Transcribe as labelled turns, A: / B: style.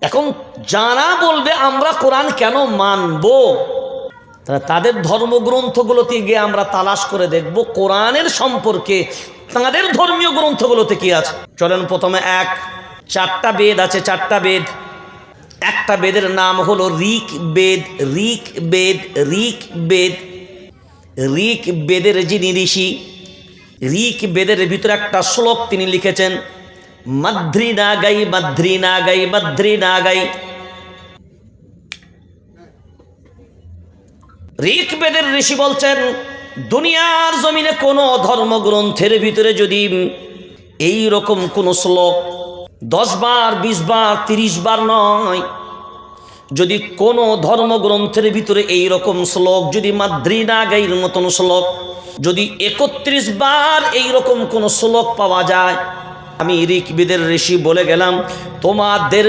A: এখন যারা বলবে আমরা কোরআন কেন মানব, তাদের ধর্মগ্রন্থগুলোতে গিয়ে আমরা তালাশ করে দেখব কোরআনের সম্পর্কে তাদের ধর্মীয় গ্রন্থগুলোতে কি আছে। চলেন প্রথমে চারটা বেদ আছে, চারটা বেদ। একটা বেদের নাম হলো ঋক বেদ। ঋক বেদ, ঋক বেদ। ঋক বেদের যিনি ঋষি, ঋক বেদের ভিতরে একটা শ্লোক তিনি লিখেছেন, মাদ্রি নাগাই মাদ্রি নাগাই মাদ্রি নাগাই। ঋক বেদের ঋষি বলছেন, দুনিয়ার জমিনে কোনো ধর্মগ্রন্থের ভিতরে যদি এই রকম কোনো শ্লোক 10 বার 20 বার 30 বার নয়, যদি কোনো ধর্মগ্রন্থের ভিতরে এই রকম শ্লোক, যদি মাদ্রি নাগাইর মতন শ্লোক যদি 31 বার এই রকম কোনো শ্লোক পাওয়া যায়, আমি ঋক বেদের ঋষি বলে গেলাম, তোমাদের